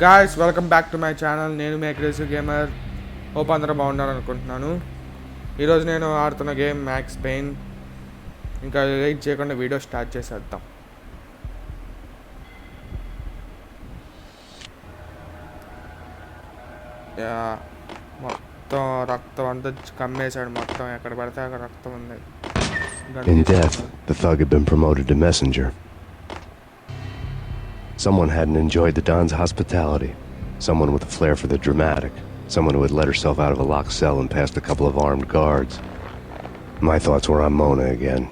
Guys, welcome back to my channel. నేను మీ aggressive gamer. Hope అందరూ బాగున్నారు అనుకుంటున్నాను. ఈరోజు నేను ఆడుతున్న గేమ్ మ్యాక్స్ పెయిన్. ఇంకా వెయిట్ చేయకుండా వీడియో స్టార్ట్ చేసేద్దాం. మొత్తం రక్తం అంతా కమ్మేశాడు. మొత్తం ఎక్కడ పడితే అక్కడ రక్తం ఉంది. In death, the thug had been promoted to messenger. Someone hadn't enjoyed the Don's hospitality. Someone with a flair for the dramatic. Someone who had let herself out of a locked cell and passed a couple of armed guards. My thoughts were on Mona again.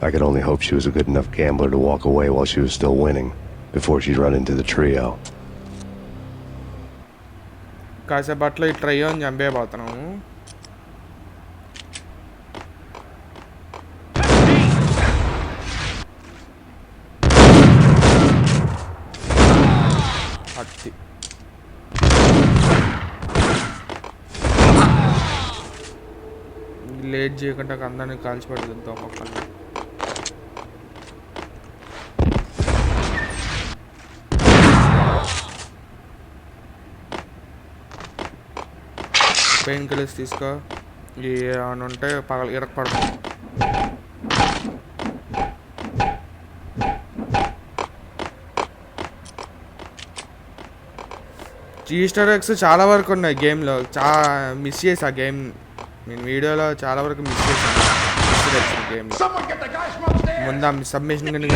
I could only hope she was a good enough gambler to walk away while she was still winning, before she'd run into the trio. కాసేపు అట్లా ఈ try అని చంపేయబోతున్నాము. అత్తి late చేయకుండా అందరినీ కాల్చిపడుతుంటాం మొక్కలు. Pain killers తీసుకో. ఏమైనా ఉంటే ఇరకపడుతుంది. ఈస్టర్ ఎగ్స్ చాలా వరకు ఉన్నాయి గేమ్లో. మిస్ చేసి ఆ గేమ్ నేను వీడియోలో చాలా వరకు మిస్ చేశాను. ఈస్టర్ ఎగ్స్ గేమ్లో ముందు సబ్మిషన్ కానీ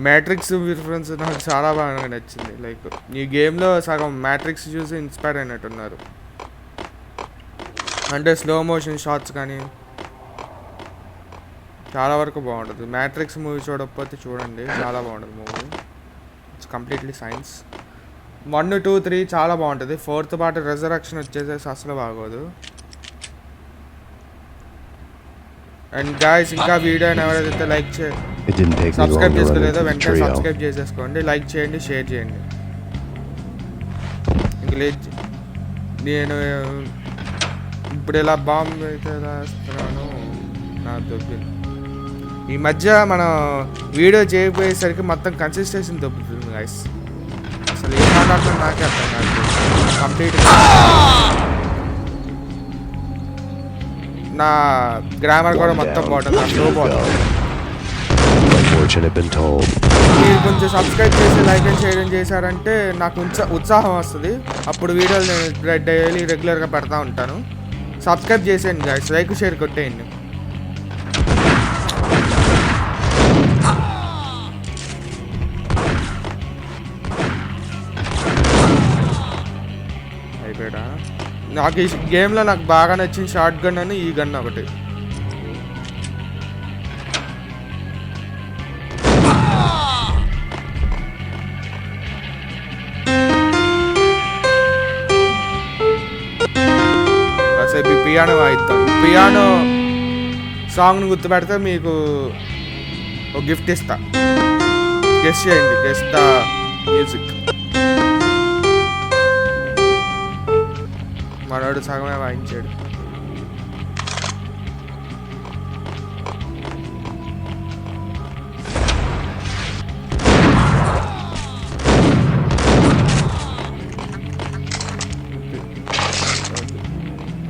మ్యాట్రిక్స్ రిఫరెన్స్ నాకు చాలా బాగా నచ్చింది. లైక్ ఈ గేమ్లో సగం మ్యాట్రిక్స్ చూసి ఇన్స్పైర్ అయినట్టున్నారు. అంటే స్లో మోషన్ షాట్స్ కానీ చాలా వరకు బాగుంటుంది. మ్యాట్రిక్స్ మూవీ చూడకపోతే చూడండి, చాలా బాగుంటుంది మూవీ. It's completely science. 1, 2, 3 చాలా బాగుంటుంది. 4th పార్ట్ రెజరక్షన్ వచ్చేసేసి అసలు బాగోదు. అండ్ గాయ్స్, ఇంకా వీడియోని ఎవరైతే లైక్ సబ్స్క్రైబ్ చేసుకోలేదో వెంటనే సబ్స్క్రైబ్ చేసేసుకోండి, లైక్ చేయండి, షేర్ చేయండి. ఇంక నేను ఇప్పుడు ఇలా బాంబు అయితే వేస్తున్నాను. నా దొబ్బింది. ఈ మధ్య మనం వీడియో చేయకపోయేసరికి మొత్తం కన్సిస్టెన్సీ దొబ్బుతుంది గాయ్స్. అసలు ఏం మాట్లాడుతున్నా నాకే అర్థం కాదు. కంప్లీట్గా నా గ్రామర్ కూడా మొత్తం బాగుంటుంది. నా స్లో బాగుంటుంది. మీరు కొంచెం సబ్స్క్రైబ్ చేసి లైక్ అండ్ షేర్ చేశారంటే నాకు ఉత్సాహం వస్తుంది. అప్పుడు వీడియోలు నేను డైలీ రెగ్యులర్గా పెడతా ఉంటాను. సబ్స్క్రైబ్ చేసేయండి గాయ్స్, లైక్ షేర్ కొట్టేయండి. అయిపోయాడా? నాకు ఈ గేమ్లో నాకు బాగా నచ్చిన షార్ట్ గన్ అని ఈ గన్ ఒకటి. కాసేపు పియానో వాయిద్దాం. పియానో సాంగ్ని గుర్తుపెడితే మీకు ఒక గిఫ్ట్ ఇస్తా. గెస్ చేయండి, గెస్ ద మ్యూజిక్. మనోడు సగమే వాయించాడు.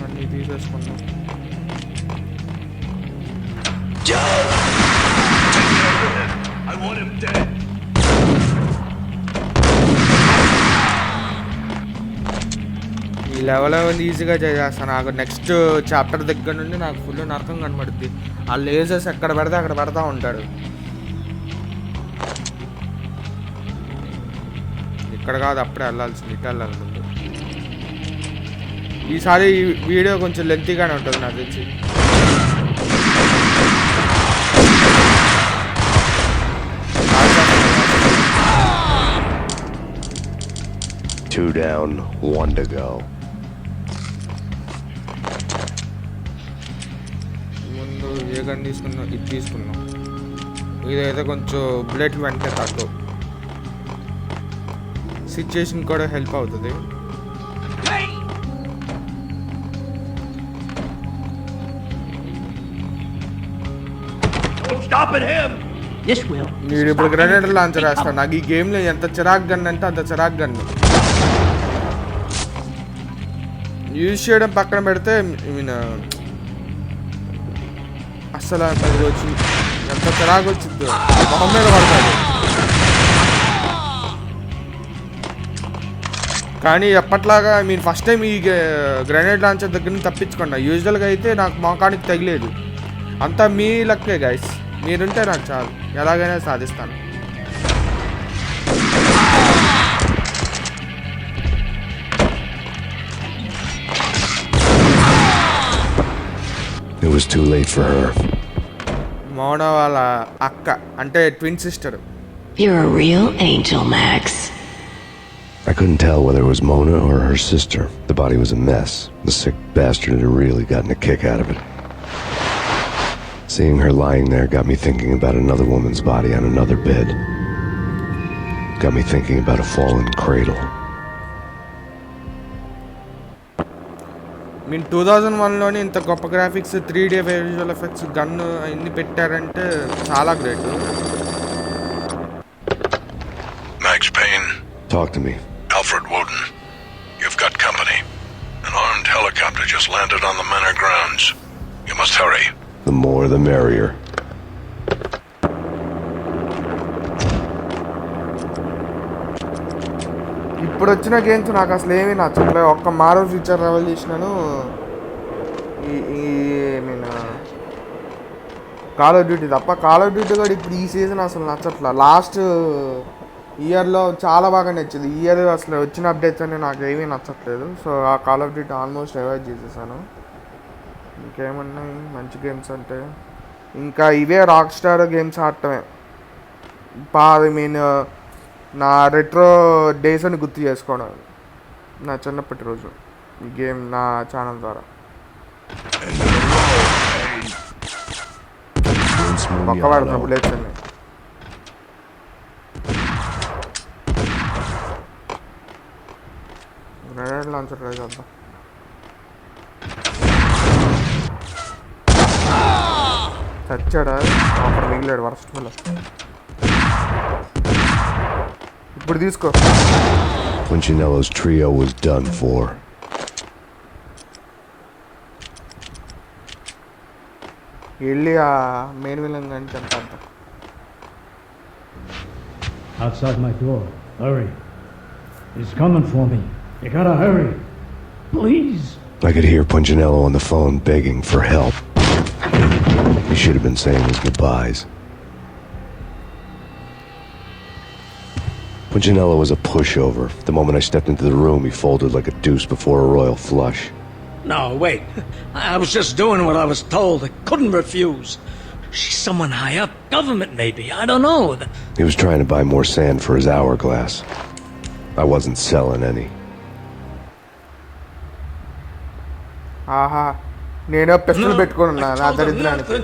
అన్నీ తీసేసుకున్నాం. ఈ లెవెల్ ఈజీగా చేసేస్తాను. నాకు నెక్స్ట్ చాప్టర్ దగ్గర నుండి నాకు ఫుల్ నరకం కనబడుద్ది. ఆ లేజర్స్ ఎక్కడ పెడితే అక్కడ పెడతా ఉంటాడు. ఇక్కడ కాదు, అప్పుడే వెళ్ళాల్సింది, ఇటు వెళ్ళాలి ముందు. ఈసారి ఈ వీడియో కొంచెం లెంతీగానే ఉంటుంది నాకు తెలిసి. Two down, 1 to go. ముందు ఏ గన్ తీసుకున్నాం, ఇది తీసుకున్నాం. ఇదైతే కొంచెం బుల్లెట్లు వెంటనే తక్కువ. సిచ్యుయేషన్ కూడా హెల్ప్ అవుతుంది. What's stopping him? This will. నేను ఇప్పుడు గ్రెనేడ్ లాంచర్ వేస్తాను. నాకు ఈ గేమ్లో ఎంత చిరాకు గన్ అంటే అంత చిరాకు గన్ను యూజ్ చేయడం పక్కన పెడితే మీన్ అస్సలు అది వచ్చి ఎంత చిరాకు వచ్చిందో మొహం మీద పడతాడు. కానీ ఎప్పట్లాగా ఫస్ట్ టైం ఈ గ్రెనేడ్ లాంచర్ దగ్గర నుంచి తప్పించుకున్నా. యూజువల్గా అయితే నాకు మోకానికి తగిలేదు. అంతా మీ లక్కే గైస్. మీరుంటే నాకు చాలు, ఎలాగైనా సాధిస్తాను. It was too late for her. మోన వాళ్ళ అక్క అంటే twin sister. You're a real angel, Max. I couldn't tell whether it was Mona or her sister. The body was a mess. The sick bastard had really gotten a kick out of it. Seeing her lying there got me thinking about another woman's body on another bed. Got me thinking about a fallen cradle. 2001లోనే ఇంత గొప్ప graphics, 3D visual effects, gun అన్ని పెట్టారంటే చాలా great. Max Payne. Talk to me. Alfred Woden. You've got company. An armed helicopter just landed on the manor grounds. You must hurry. The more the merrier. ఇప్పుడు వచ్చిన games నాకు అసలు ఏమీ నచ్చట్లేదు. ఒక్క మారో future revolution call of duty తప్ప. Call of duty కూడా ఇప్పుడు ఈ సీజన్ అసలు నచ్చట్లా. లాస్ట్ ఇయర్లో చాలా బాగా నచ్చింది. ఈ ఇయర్ అసలు వచ్చిన అప్డేట్స్ అన్నీ నాకు ఏమీ నచ్చట్లేదు. సో ఆ call of duty almost avoid చేసేసాను. ఇంకేమన్నాయి మంచి గేమ్స్ అంటే ఇంకా ఇవే రాక్ స్టార్ గేమ్స్ ఆడటమే. నా రెట్రో డేస్ అని గుర్తు చేసుకోవడం, నా చిన్నప్పటి రోజు ఈ గేమ్ నా ఛానల్ ద్వారా. పక్కవాడుతున్న బుల్లెట్స్ అన్ని గ్రెనేడ్ లాంచర్ ట్రై చేద్దాం. చచ్చాడా? అక్కడ మిగిలాడు వర్స్ట్ ఫెలో. ఇప్పుడు తీసుకో. Punchinello's trio was done for. వెళ్ళి ఆ మెయిన్ విలన్ అని చెప్తా. Outside my door. Hurry. He's coming for me. You gotta hurry. Please. I could hear Punchinello on the phone begging for help. He should have been saying his goodbyes. Punchinello was a pushover. The moment I stepped into the room, he folded like a deuce before a royal flush. No, wait. I was just doing what I was told. I couldn't refuse. She's someone high up. Government, maybe. I don't know. He was trying to buy more sand for his hourglass. I wasn't selling any. ఆహా, నేను pistol పెట్టుకున్నా నా దరిద్రానికి.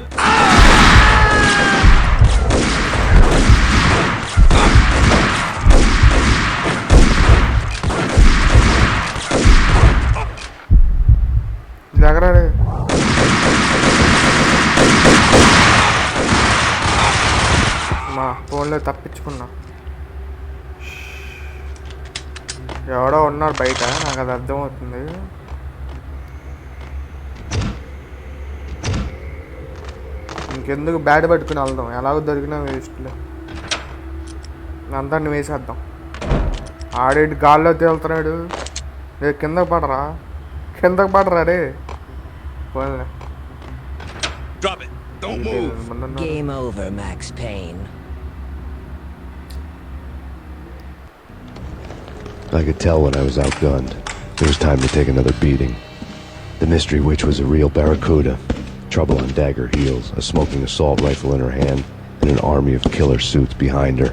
దగ్గరే మా ఫోన్లో తప్పించుకున్నా. ఎవడో ఉన్నారు బయట, నాకు అది అర్థమవుతుంది. ఇంకెందుకు బ్యాట్ పట్టుకుని వెళ్దాం, ఎలాగో దొరికినా వేస్ట్లే. అందరిని వేసేద్దాం. ఆడేటి గాల్లో తేలుతున్నాడు. కిందకు పడరా, కిందకు పడరా రే. పోలే. Drop it. Don't move. Game over, Max Payne. I could tell when I was outgunned. It was time to take another beating. The mystery witch was a real barracuda. Trouble on dagger heels, a smoking assault rifle in her hand, and an army of killer suits behind her.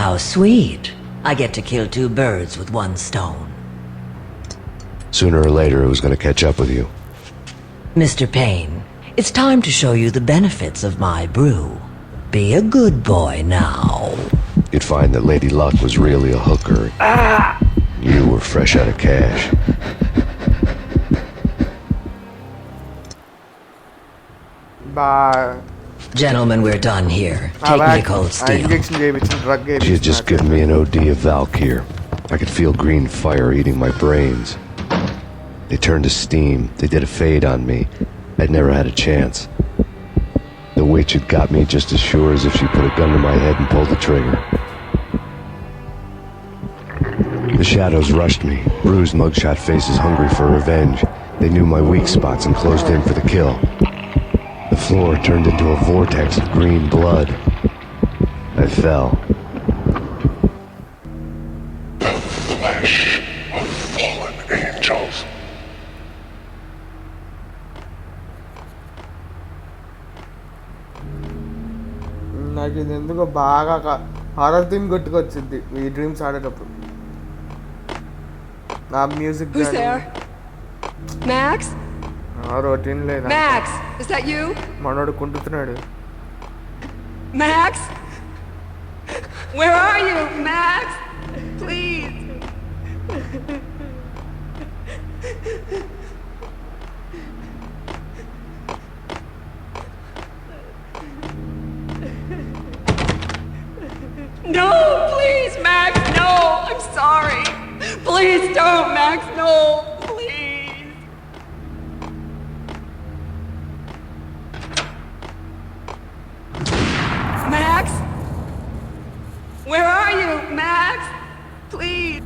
How sweet. I get to kill two birds with one stone. Sooner or later, it was going to catch up with you. Mr. Payne, it's time to show you the benefits of my brew. Be a good boy now. You'd find that Lady Luck was really a hooker. You were fresh out of cash. Gentlemen, we're done here. Take me to Cold Steel. Injection చేయించిన drug She had just given me an OD of Valkyr. I could feel green fire eating my brains. They turned to steam. They did a fade on me. I'd never had a chance. The witch had got me just as sure as if she put a gun to my head and pulled the trigger. The shadows rushed me, bruised mugshot faces hungry for revenge. They knew my weak spots and closed in for the kill. The floor turned into a vortex of green blood. I fell. The flesh of fallen angels. నాకు ఇది ఎందుకో బాగా horror theme గుర్తుకొచ్చింది ఈ dreams ఆడేటప్పుడు నా music Who's there? Max? Routine లేదా Max, is that you? మనోడు కుంటున్నాడు. Max? Where are you, Max? Please. No, please, Max, no. I'm sorry. Please don't, Max, no. Please. Max? Where are you, Max? Please.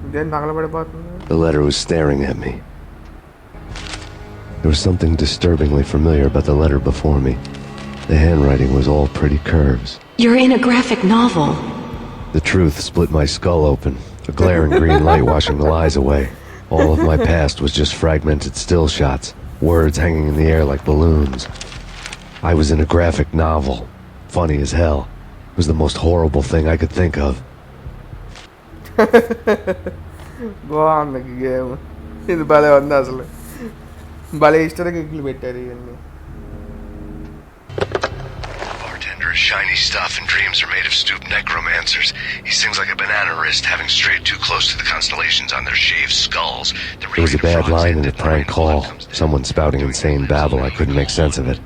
ఇదేం తగలబడిపోతుంది. The letter was staring at me. There was something disturbingly familiar about the letter before me. The handwriting was all pretty curves. You're in a graphic novel. The truth split my skull open, a glaring green light washing the lies away. All of my past was just fragmented still shots, words hanging in the air like balloons. I was in a graphic novel. Funny as hell. It was the most horrible thing I could think of. బాగుంది game. ఇది భలే ఉంది అసలు. భలే హిస్టరీకి పెట్టారు ఇవన్నీ. Bartender is shiny stuff and dreams are made of stooped necromancers. He sings like a banana wrist, having strayed too close to the constellations on their shaved skulls. There was a bad line in a prank call. Someone spouting insane babble. I couldn't make sense of it.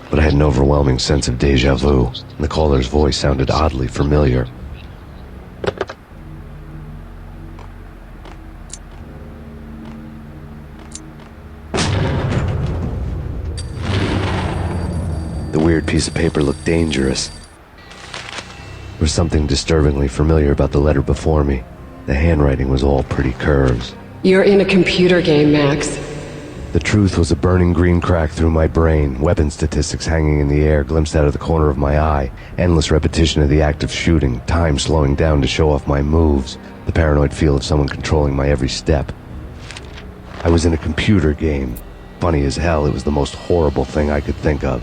But I had an overwhelming sense of deja vu, and the caller's voice sounded oddly familiar. The weird piece of paper looked dangerous. There was something disturbingly familiar about the letter before me. The handwriting was all pretty curves. You're in a computer game, Max. The truth was a burning green crack through my brain, weapon statistics hanging in the air glimpsed out of the corner of my eye, endless repetition of the act of shooting, time slowing down to show off my moves, the paranoid feel of someone controlling my every step. I was in a computer game. Funny as hell, it was the most horrible thing I could think of.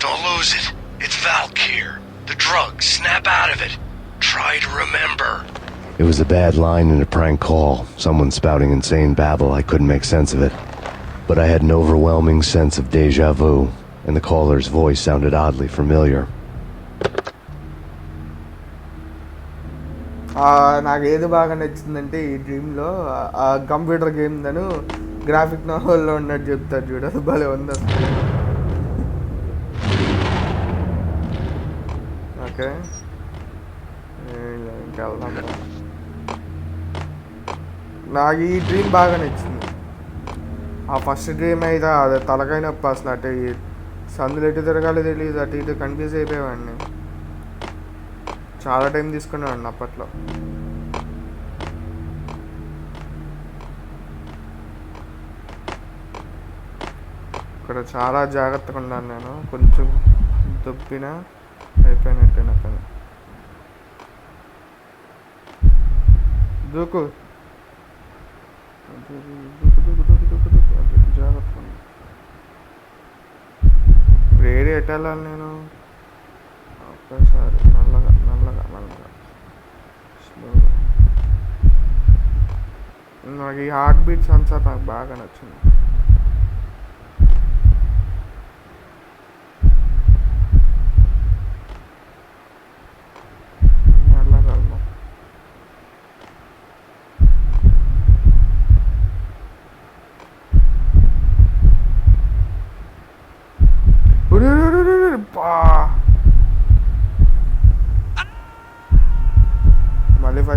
Don't lose it. It's Valkyr. The drug. Snap out of it. Try to remember. It was a bad line in a prank call. Someone spouting insane babble. I couldn't make sense of it. But I had an overwhelming sense of deja vu, and the caller's voice sounded oddly familiar. నాకు ఏది బాగా నచ్చిందంటే ఈ డ్రీమ్లో ఆ computer game తను graphic నావెల్లో ఉన్నట్టు చెప్తారు చూడు. అది భలే ఉంది అసలు. ఓకే ఇంకెళ్దాం. నాకు ఈ డ్రీమ్ బాగా నచ్చింది. ఆ ఫస్ట్ డ్రీమ్ అయితే అది తలకాయ నొప్పి అసలు. అటు సందులు ఎటు తిరగాలి తెలియదు, అటు ఇటు కన్ఫ్యూజ్ అయిపోయేవాడిని. చాలా టైం తీసుకునేవాడిని అప్పట్లో. ఇక్కడ చాలా జాగ్రత్తగా ఉన్నాను నేను. కొంచెం దొబ్బినా అయిపోయినట్టే నా పని. దూకు జాగ్రత్తగా. ఇప్పుడు ఏరియా ఎటు వెళ్ళాలి నేను? ఒక్కసారి నల్లగా నల్లగా నల్లగా స్లోగా. నాకు ఈ హార్ట్ బీట్స్ అంతా నాకు బాగా నచ్చింది.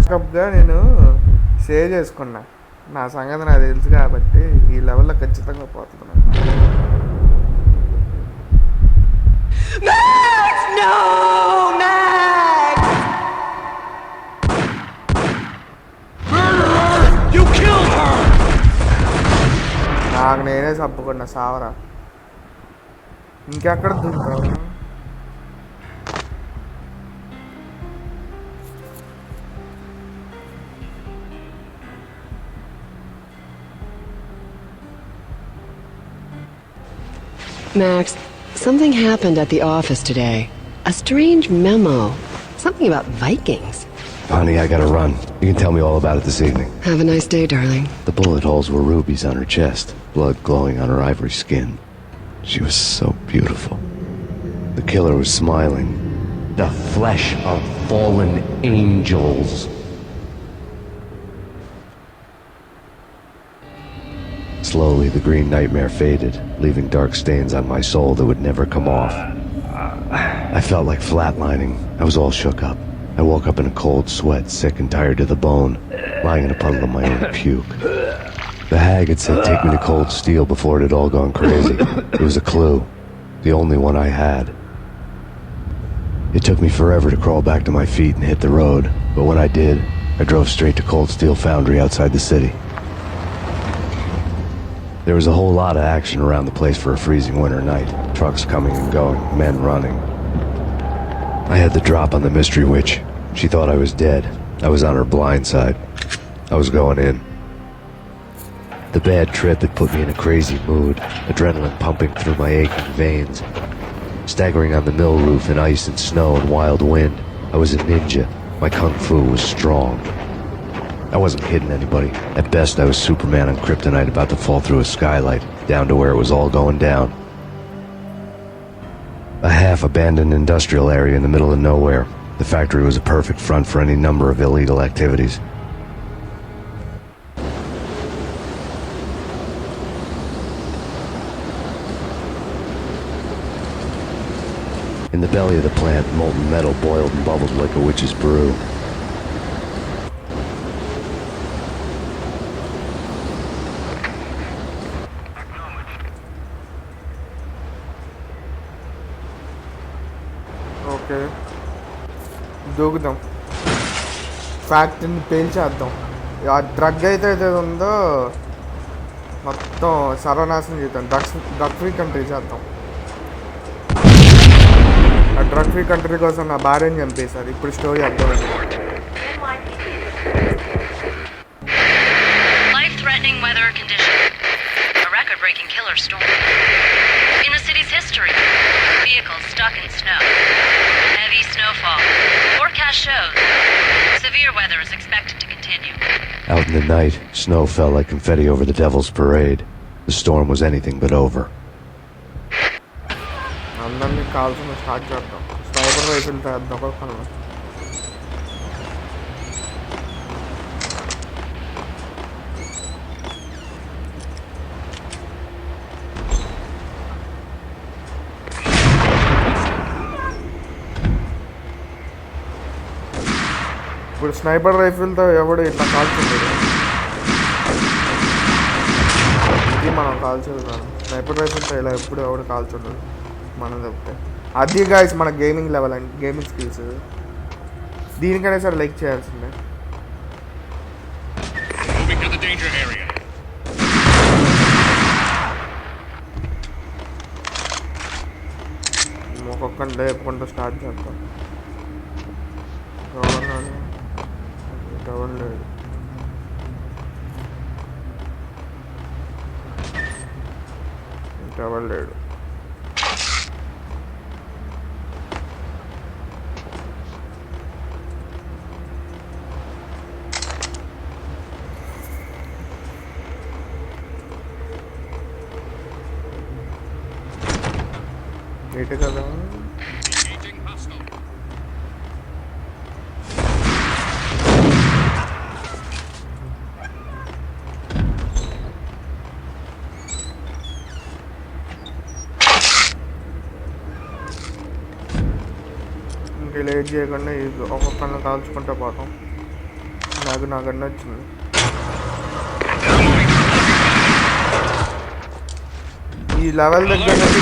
బ్యాకప్గా నేను సేవ్ చేసుకున్నా. నా సంగతి నాకు తెలుసు కాబట్టి ఈ లెవెల్లో ఖచ్చితంగా పోతున్నాను. నాకు నేనే చప్పుకున్నా సావరా. ఇంకెక్కడ దూరుతావు? Max, something happened at the office today. A strange memo. Something about Vikings. Honey, I gotta run. You can tell me all about it this evening. Have a nice day, darling. The bullet holes were rubies on her chest, blood glowing on her ivory skin. She was so beautiful. The killer was smiling. The flesh of fallen angels. Slowly, the green nightmare faded, leaving dark stains on my soul that would never come off. I felt like flatlining. I was all shook up. I woke up in a cold sweat, sick and tired to the bone, lying in a puddle of my own puke. The hag had said take me to Cold Steel before it had all gone crazy. It was a clue. The only one I had. It took me forever to crawl back to my feet and hit the road, but when I did, I drove straight to Cold Steel Foundry outside the city. There was a whole lot of action around the place for a freezing winter night. Trucks coming and going, men running. I had the drop on the mystery witch. She thought I was dead. I was on her blind side. I was going in. The bad trip had put me in a crazy mood, adrenaline pumping through my aching veins. Staggering on the mill roof in ice and snow and wild wind, I was a ninja. My kung fu was strong. I wasn't hitting anybody. At best, I was Superman on kryptonite about to fall through a skylight, down to where it was all going down. A half-abandoned industrial area in the middle of nowhere. The factory was a perfect front for any number of illegal activities. In the belly of the plant, molten metal boiled and bubbled like a witch's brew. Okay, దూకుదాం, ఫ్యాక్టరీని పేల్చేద్దాం. ఆ drug అయితే ఉందో మొత్తం సర్వనాశనం చేద్దాం. Drug free country చేద్దాం. ఆ డ్రగ్ ఫ్రీ కంట్రీ కోసం నా భార్యని చంపేశారు. ఇప్పుడు స్టోరీ అర్థమైంది. Life-threatening weather conditions. A record-breaking killer storm. In the city's history, vehicles stuck in snow. Heavy snowfall. Forecast shows severe weather is expected to continue. Out in the night, snow fell like confetti over the Devil's Parade. The storm was anything but over. అందరినీ కాల్సిన start చేద్దాం. Sniper rifle వేద్దాం ఒకళ్ళు. ఇప్పుడు sniper రైఫిల్తో ఎవడు ఇట్లా కాల్చుంటాడు? ఇది మనం కాల్చేది కాదు. స్నైపర్ రైఫిల్తో ఇలా ఎప్పుడు ఎవడు కాల్చుండదు మనం చెప్తే. అది గాయస్ మన గేమింగ్ లెవెల్ అండి, గేమింగ్ స్కిల్స్. దీనికైనా సరే లైక్ చేయాల్సిందే. ఒక్కొక్కరిని లేపుకుంటూ స్టార్ట్ చేద్దాం. ఎవరు లేదు. ఇంకెవరు లేడు. ఎటు కదా లేట్ చేయకుండా ఒక్కొక్కరిని కాల్చుకుంటూ పోతాం. నాకు అన్నీ వచ్చింది. ఈ లెవెల్ దగ్గర నుంచి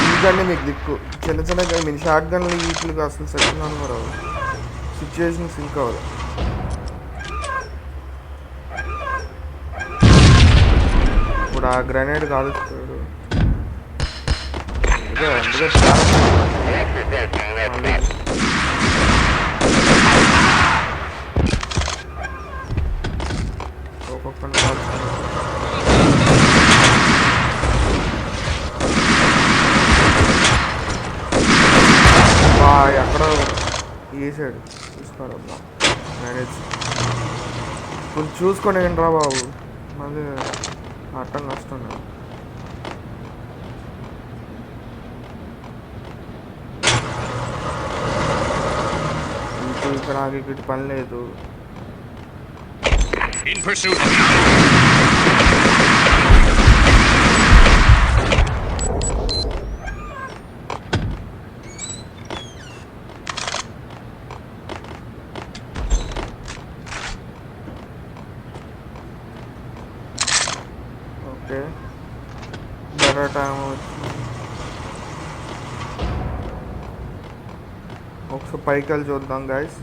ఈ గన్నే మీకు దిక్కు. చిన్న చిన్న గన్ షార్ట్ గన్లు వీటికి అసలు సెట్ కాదు, సిచ్యువేషన్ సింక్ అవ్వదు. ఇప్పుడు ఆ గ్రెనేడ్ కాలుస్తాడు. ఒక్కొక్కరిని కాలుస్తాడు. ఎక్కడో వేసాడు, చూసుకోరబ్బా. మేనేజ్ కొంచెం చూసుకొని ఏంట్రా బాబు, మళ్ళీ అట్టం కష్టం. ఇక్కడ నాకు ఇక్కడ పని లేదు. ఓకే, బెటర్ టైం వచ్చింది. ఒకసారి పైకి వెళ్ళి చూద్దాం గైస్.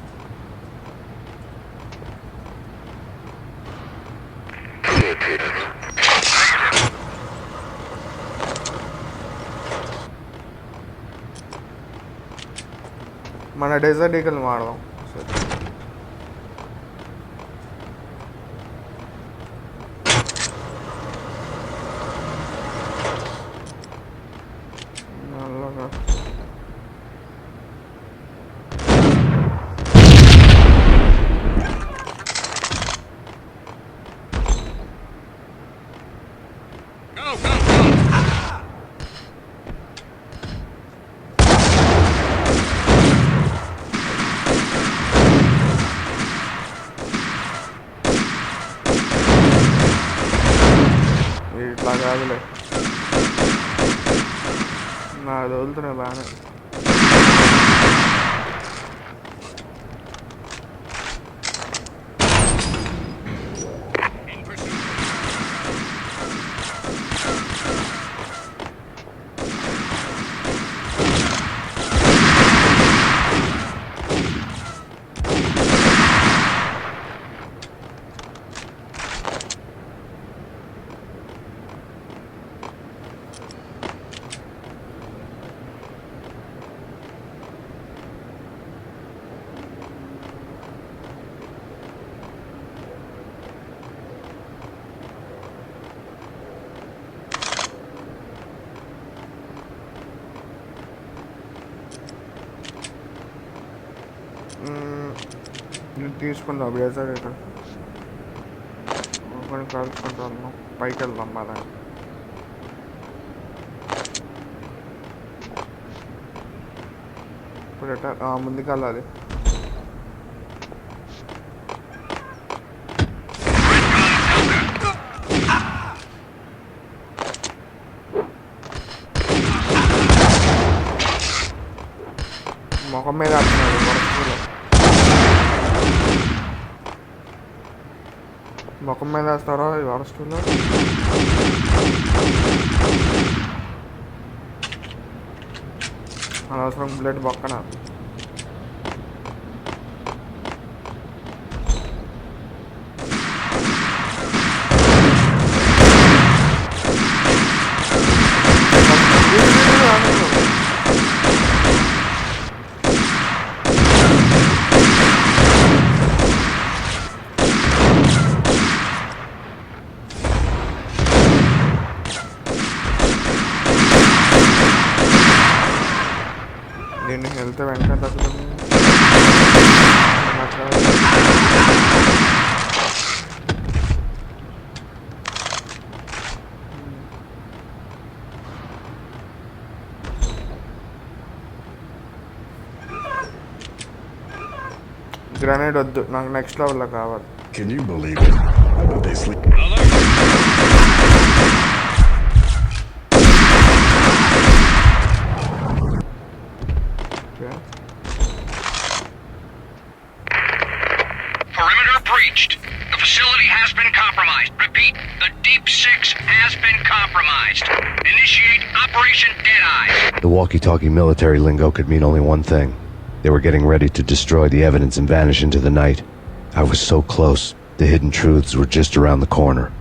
మన డెజర్ట్ ఈగల్ మాడదాం. సరే, నల్లగా ఇట్లా కాదులే, నా వదులుతున్నాయి బాగానే. ఇది తీసుకుందాం బ్రేజర్. ఇక్కడ ఒకరిని కలుసుకుంటాను, పైకి వెళ్దాం. మళ్ళీ ఇప్పుడు ఎట్లా ముందుకు వెళ్ళాలి. ముఖం మీద వస్తున్నాడు వరస్టులో, ముఖం మీద వేస్తారా ఈ వరస్టులో. అనవసరం బ్లడ్ పక్కన. దీన్ని హెల్త్ వెంటనే తగ్గుతుంది. గ్రనేడ్ వద్దు, నాకు నెక్స్ట్ లెవెల్లో కావాలి. Can you believe it? I bet they sleep. Okay. Perimeter breached. The facility has been compromised. Repeat, the Deep Six has been compromised. Initiate Operation Deadeye. The walkie-talkie military lingo could mean only one thing. They were getting ready to destroy the evidence and vanish into the night. I was so close. The hidden truths were just around the corner.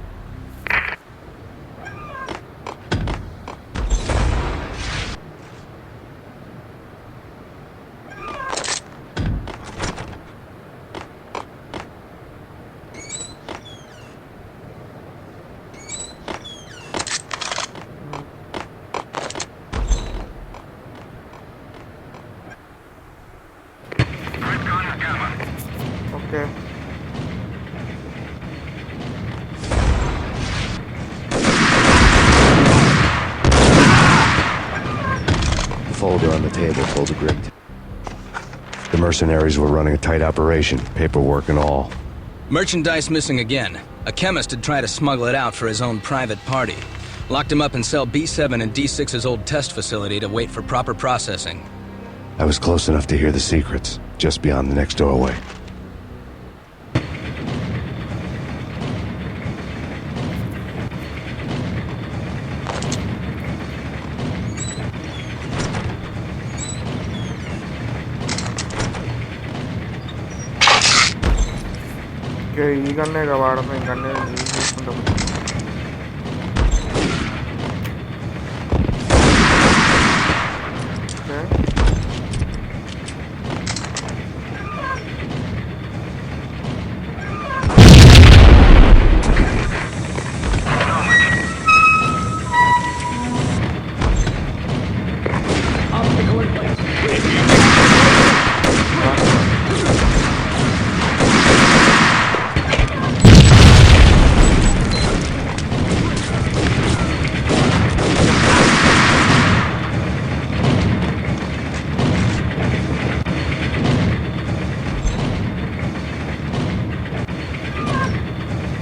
Okay. The folder on the table told the grip. The mercenaries were running a tight operation, paperwork and all. Merchandise missing again. A chemist had tried to smuggle it out for his own private party. Locked him up in cell B7 in D6's old test facility to wait for proper processing. I was close enough to hear the secrets, just beyond the next doorway. Okay ఈ గన్నే వాడతాం ఈ గన్నే use చేసుకుంటాం okay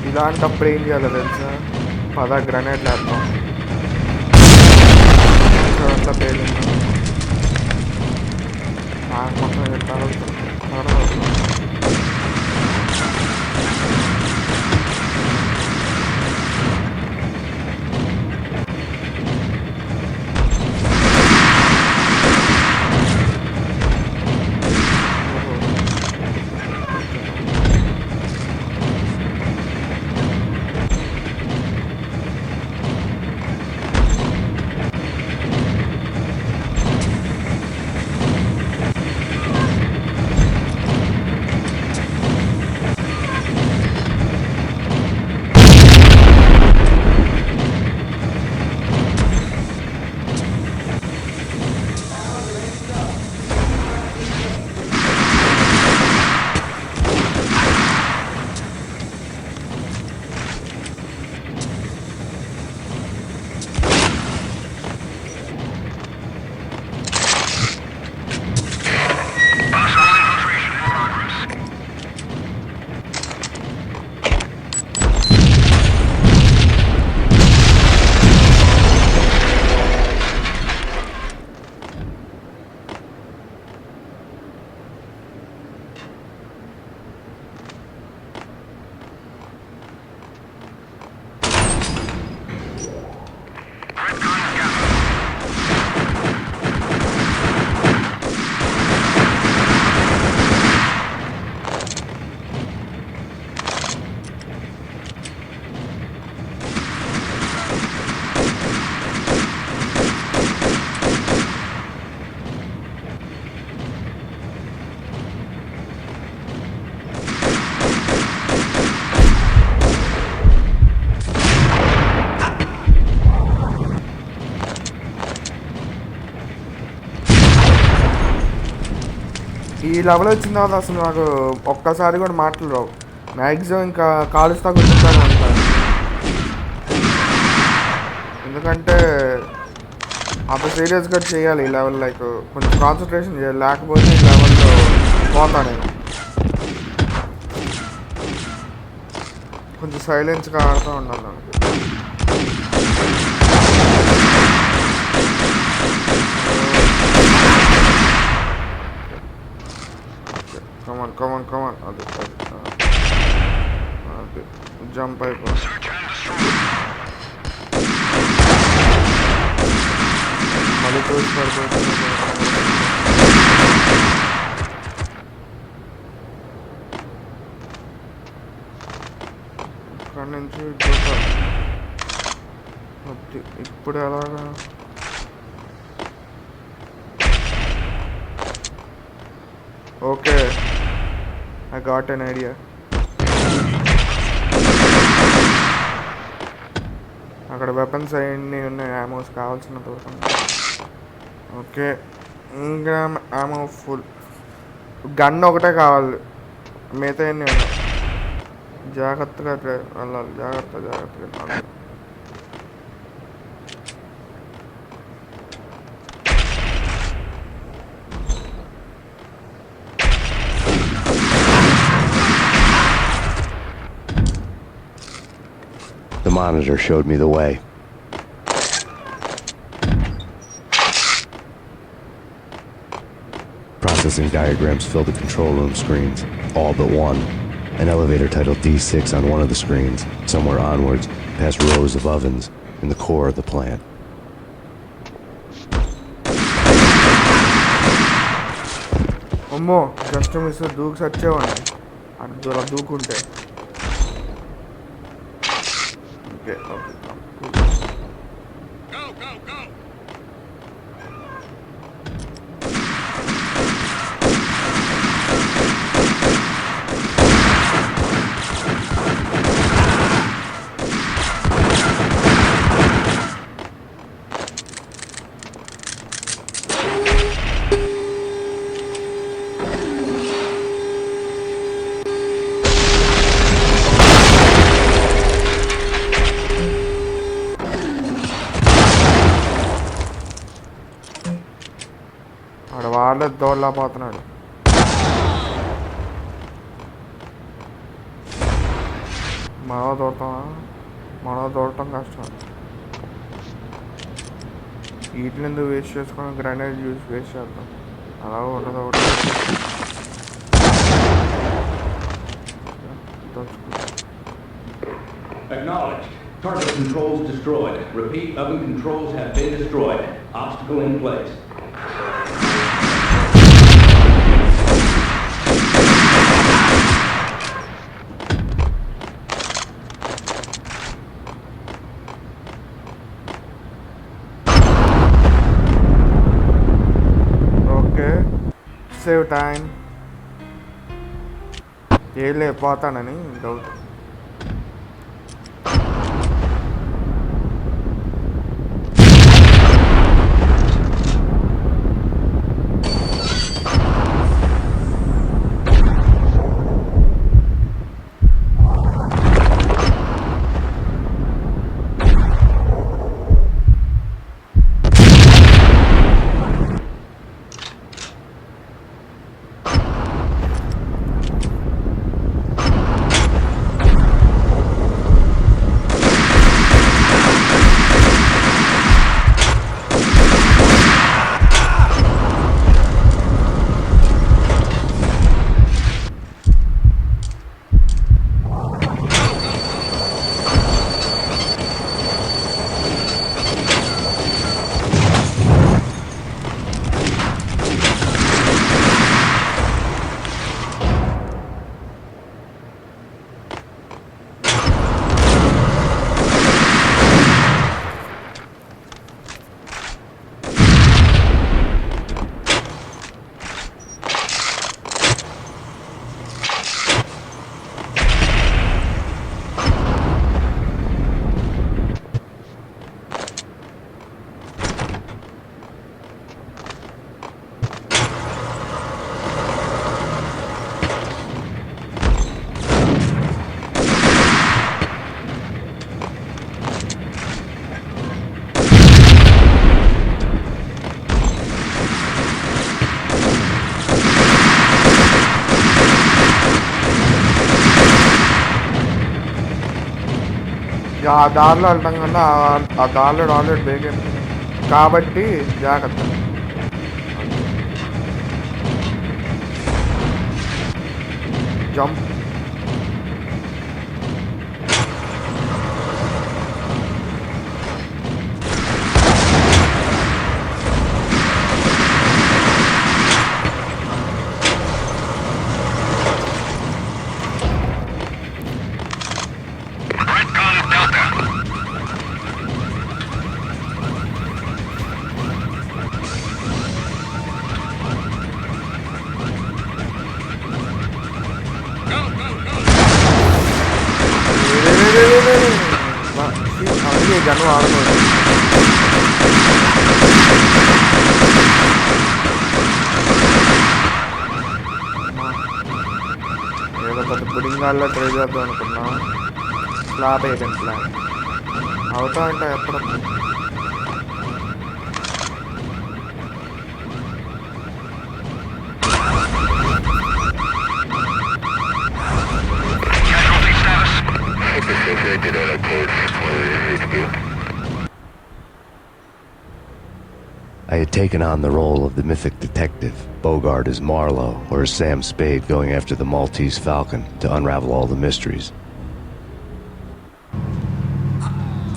ఇలాంటప్పుడు ఏం చేయాలో తెలుసా grenade వేద్దాం అట్లా పేలింది మొత్తం ఈ లెవెల్ వచ్చిన తర్వాత అసలు నాకు ఒక్కసారి కూడా మాటలు రావు మ్యాక్సిమం ఇంకా కాలుస్తా కూర్చుంటాను అంటాను ఎందుకంటే అంత సీరియస్గా చేయాలి ఈ లెవెల్ లైక్ కొంచెం కాన్సన్ట్రేషన్ చేయాలి లేకపోతే ఈ లెవెల్లో పోతాను నేను కొంచెం సైలెన్స్గా ఆడుతూ ఉండాలి నాకు Come on. ఓకే జంప్ అయిపో. మళ్ళీ తోసి పడిపోతుంది. ఇక్కడ నుంచి ఇప్పుడు ఎలాగా okay I got an idea. అక్కడ వెపన్స్ అన్నీ ఉన్నాయి, యామోస్ కావాల్సిన దూరం. ఓకే ఇంకా యామో ఫుల్. గన్ ఒకటే కావాలి, మిగతా అన్నీ ఉన్నాయి. జాగ్రత్తగా వెళ్ళాలి, జాగ్రత్తగా వెళ్ళాలి. The monitor showed me the way. Processing diagrams filled the control room screens, all but one. An elevator titled D6 on one of the screens, somewhere onwards, past rows of ovens in the core of the plant. అమ్మో just miss దూకి సచ్చేవాడిని అలా దూకుంటే. Okay okay వాళ్ళే దోళ్ళ పోతున్నాడు. మనో దూడటం కష్టం. వీటిని ఎందుకు waste చేసుకొని grainage use waste చేద్దాం, అలా ఉండదు ఒకటి. Acknowledged. Target controls destroyed. Repeat, oven controls have been destroyed. Obstacle in place. Save time. ఏం లేకపోతానని డౌట్. ఆ దారిలో వెళ్ళటం కన్నా ఆ దారిలో ఆల్రెడీ బ్రేక్ అయిపోయింది కాబట్టి జాగ్రత్త. జంప్ గన్ను వాడకూడదు. ఏదో పెద్ద పుడింగాల్లో ట్రై చేద్దాం అనుకున్నా. స్లాబ్ ఏజెంట్ ప్లాన్ అవుతా అంటే ఎక్కడ I had taken on the role of the mythic detective, Bogart as Marlowe, or as Sam Spade going after the Maltese Falcon to unravel all the mysteries.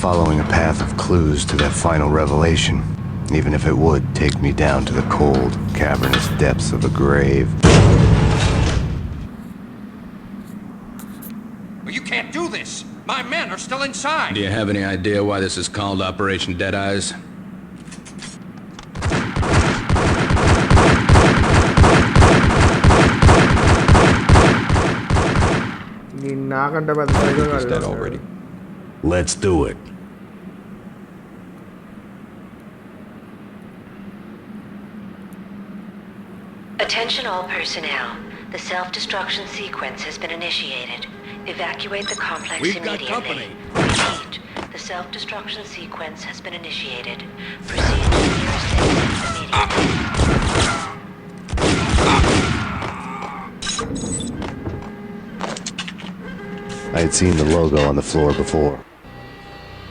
Following a path of clues to that final revelation, even if it would take me down to the cold, cavernous depths of a grave. Well, you can't do this! My men are still inside! Do you have any idea why this is called Operation Deadeyes? Is that already? Let's do it. Attention all personnel. The self-destruction sequence has been initiated. Evacuate the complex immediately. company. Repeat. The self-destruction sequence has been initiated. Proceed to the nearest exit immediately. I had seen the logo on the floor before.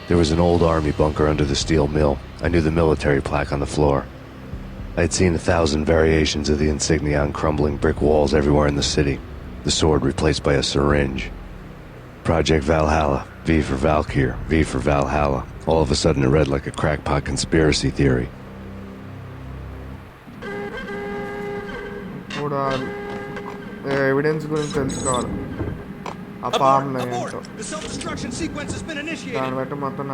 There was an old army bunker under the steel mill. I knew the military plaque on the floor. I had seen 1,000 variations of the insignia on crumbling brick walls everywhere in the city. The sword replaced by a syringe. Project Valhalla, V for Valkyr, V for Valhalla. All of a sudden it read like a crackpot conspiracy theory. Evidence గురించి తెలుసుకోవాలి. ఆ form ఏంటో దాన్ని బట్టి మొత్తం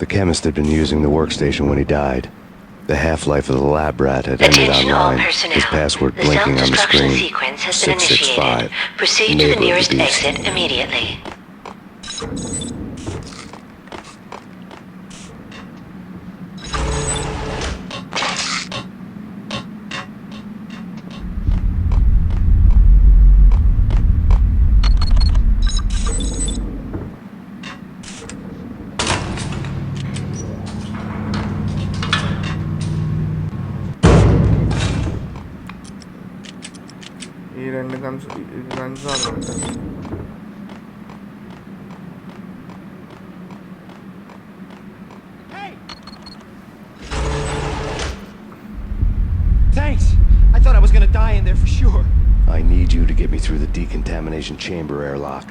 The chemist had been using the workstation when he died. The half-life of the lab rat had ended online. His password blinking on the screen. Sequence has been initiated. 665. Proceed to the nearest exit immediately. ఈ రెండు guns ఉంటాయి. Thanks! I thought I was gonna die in there for sure. I need you to get me through the decontamination chamber airlock.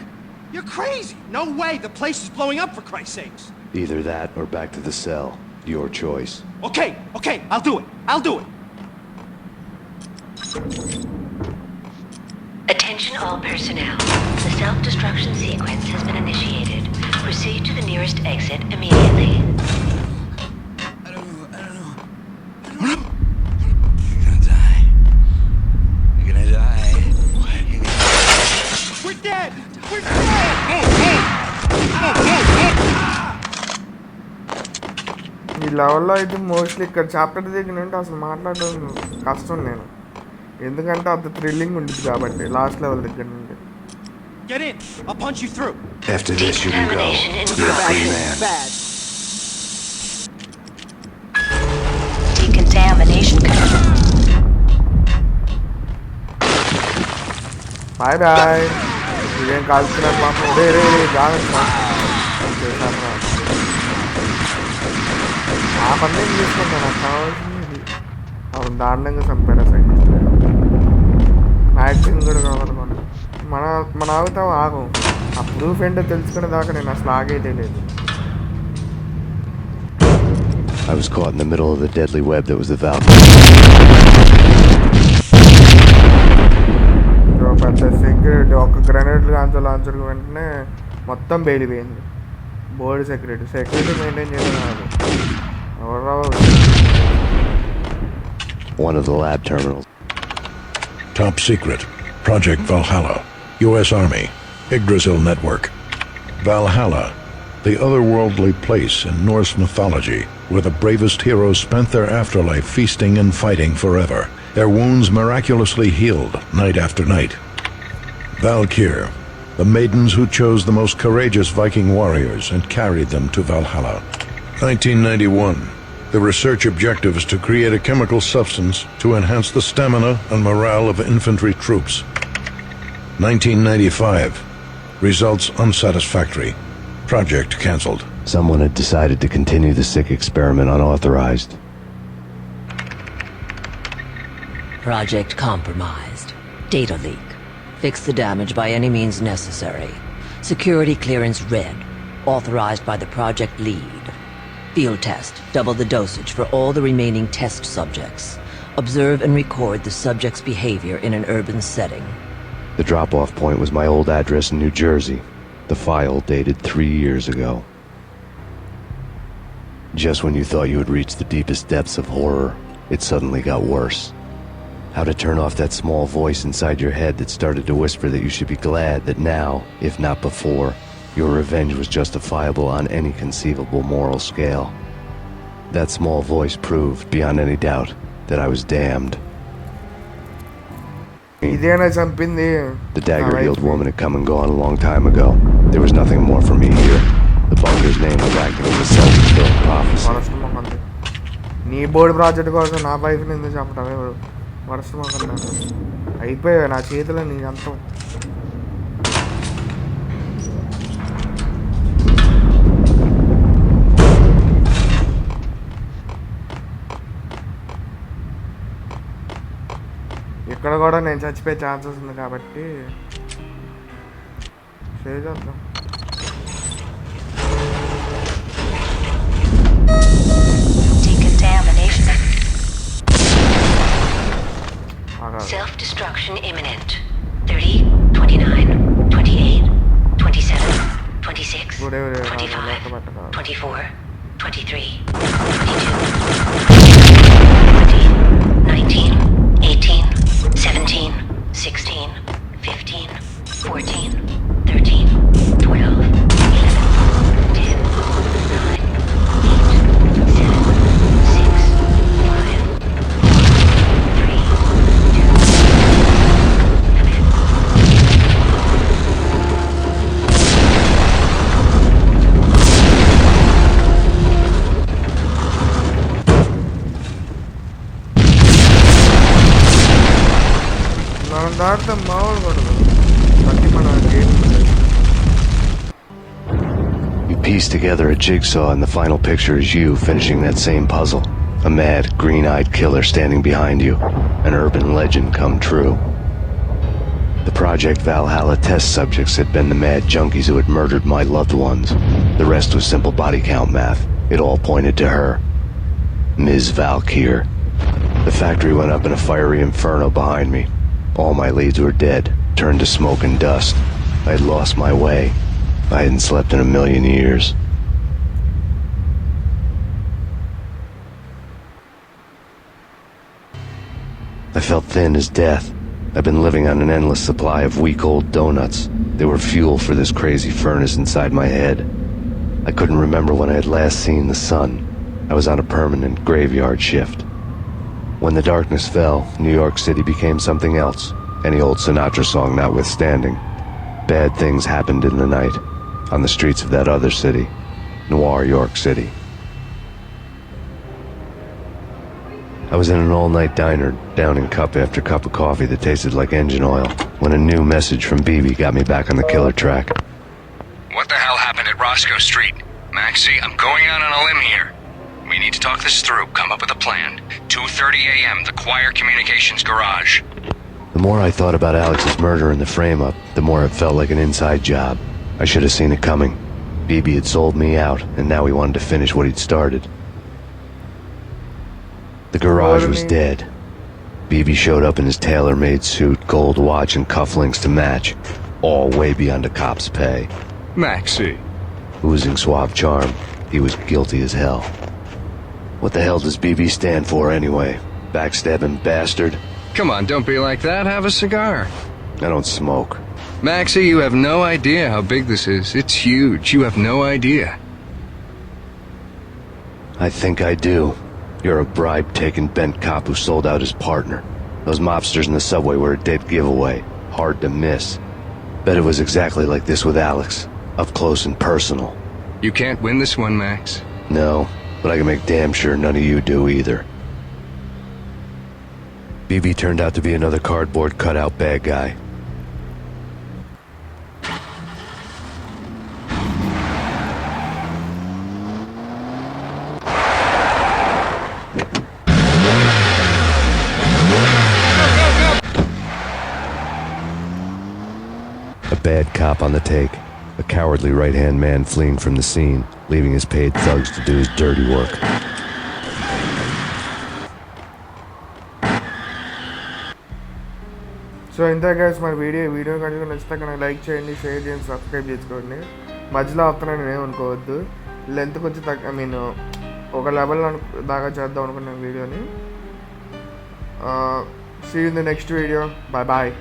You're crazy! No way! The place is blowing up, for Christ's sakes! Either that or back to the cell. Your choice. Okay, I'll do it! Attention all personnel. The self-destruction sequence has been initiated. Proceed to the nearest exit immediately. I don't know. You're gonna die. We're dead! ఈ లెవెల్లో అయితే mostly ఇక్కడ chapter దగ్గర నుండి అసలు మాట్లాడడం కష్టం నేను, ఎందుకంటే అంత థ్రిల్లింగ్ ఉంటుంది కాబట్టి లాస్ట్ లెవెల్ దగ్గర నుండి. Get in! I'll punch you through! After this you can go. You're a free man. Bad. Decontamination control. Bye bye. ఇదేం కాల్చుకున్నారు పాపం. రే జాగ్రత్త. ఆ పని ఏం చేసుకుంటాను, నాకు కావాల్సింది అవును దారుణంగా చంపాడు సైంటిస్ట్. మ్యాగ్జిన్ కూడా కావాలనుకోండి. మన ఆగుతాం ఆగం. ఆ ప్రూఫ్ ఏంటో తెలుసుకునే దాకా నేను అసలు ఆగేదే లేదు. I was caught in the middle of the deadly web that was the valve. పెద్ద సెక్యూరిటీ ఒక గ్రెనేడ్ లాంచర్ వెంటనే మొత్తం బయలుపోయింది. బోర్డు సెక్యూరిటీ మెయింటైన్ చేయడం. One of the lab terminals. Top secret. Project Valhalla. U.S. Army. Yggdrasil Network. Valhalla. The otherworldly place in Norse mythology where the bravest heroes spent their afterlife feasting and fighting forever. Their wounds miraculously healed night after night. Valkyr. The maidens who chose the most courageous Viking warriors and carried them to Valhalla. 1991. The research objective is to create a chemical substance to enhance the stamina and morale of infantry troops. 1995. Results unsatisfactory. Project cancelled. Someone had decided to continue the sick experiment unauthorized. Project compromised. Data leak. Fix the damage by any means necessary. Security clearance red. Authorized by the project lead. Field test. Double the dosage for all the remaining test subjects. Observe and record the subject's behavior in an urban setting. The drop-off point was my old address in New Jersey. The file dated 3 years ago. Just when you thought you had reached the deepest depths of horror, it suddenly got worse. How to turn off that small voice inside your head that started to whisper that you should be glad that now, if not before, your revenge was justifiable on any conceivable moral scale. That small voice proved, beyond any doubt, that I was damned. The dagger-heeled woman had come and gone a long time ago. There was nothing more for me here. The bunker's name was acting as a self-fulfilling prophecy. నీ board project కోసం నా వైఫ్ని ఎందుకు చంపటం? Worst మొక్కలు అయిపోయావు నా చేతిలో నీ అంతం. ఇక్కడ కూడా నేను చచ్చిపోయే ఛాన్సెస్ ఉంది కాబట్టి సేవ్ చేద్దాం. Self-destruction imminent. 30, 29, 28, 27, 26, 25, 24, 23, 22, 19, 18, 17, 16, 15, 14, 13, 12, 11, 10, 9, 8, 7, 6, 5, 3, 2, You piece together a jigsaw and the final picture is you finishing that same puzzle. A mad, green-eyed killer standing behind you. An urban legend come true. The Project Valhalla test subjects had been the mad junkies who had murdered my loved ones. The rest was simple body count math. It all pointed to her. Ms. Valkyr. The factory went up in a fiery inferno behind me. All my leads were dead, turned to smoke and dust. I had lost my way. I hadn't slept in a million years. I felt thin as death. I've been living on an endless supply of week-old donuts. They were fuel for this crazy furnace inside my head. I couldn't remember when I had last seen the sun. I was on a permanent graveyard shift. When the darkness fell, New York City became something else, any old Sinatra song notwithstanding. Bad things happened in the night, on the streets of that other city, Noir York City. I was in an all-night diner, downing cup after cup of coffee that tasted like engine oil, when a new message from BB got me back on the killer track. What the hell happened at Roscoe Street? Maxie, I'm going out on a limb here. We need to talk this through, come up with a plan. 2:30 a.m., the Choir Communications Garage. The more I thought about Alex's murder and the frame-up, the more it felt like an inside job. I should have seen it coming. BB had sold me out, and now he wanted to finish what he'd started. The garage was dead. BB showed up in his tailor-made suit, gold watch, and cufflinks to match, all way beyond a cop's pay. Maxie. Oozing suave charm, he was guilty as hell. What the hell does BB stand for anyway? Backstabbing bastard? Come on, don't be like that. Have a cigar. I don't smoke. Maxie, you have no idea how big this is. It's huge. You have no idea. I think I do. You're a bribe-taking bent cop who sold out his partner. Those mobsters in the subway were a dead giveaway. Hard to miss. Bet it was exactly like this with Alex. Up close and personal. You can't win this one, Max. No, but I can make damn sure none of you do either. BB turned out to be another cardboard cutout bad guy. A bad cop on the take. A cowardly right-hand man fleeing from the scene, leaving his paid thugs to do his dirty work. So ఇంత guys మన video కనుక నచ్చితే కనుక like చేయండి, share చేయండి, subscribe చేసుకోండి. మధ్యలో ఆపుతున్నాను నేను అనుకోవద్దు. లెంత్ కొంచెం ఒక లెవెల్ దాకా చేద్దాం అనుకున్నాను వీడియోని. See you in the next video. Bye bye.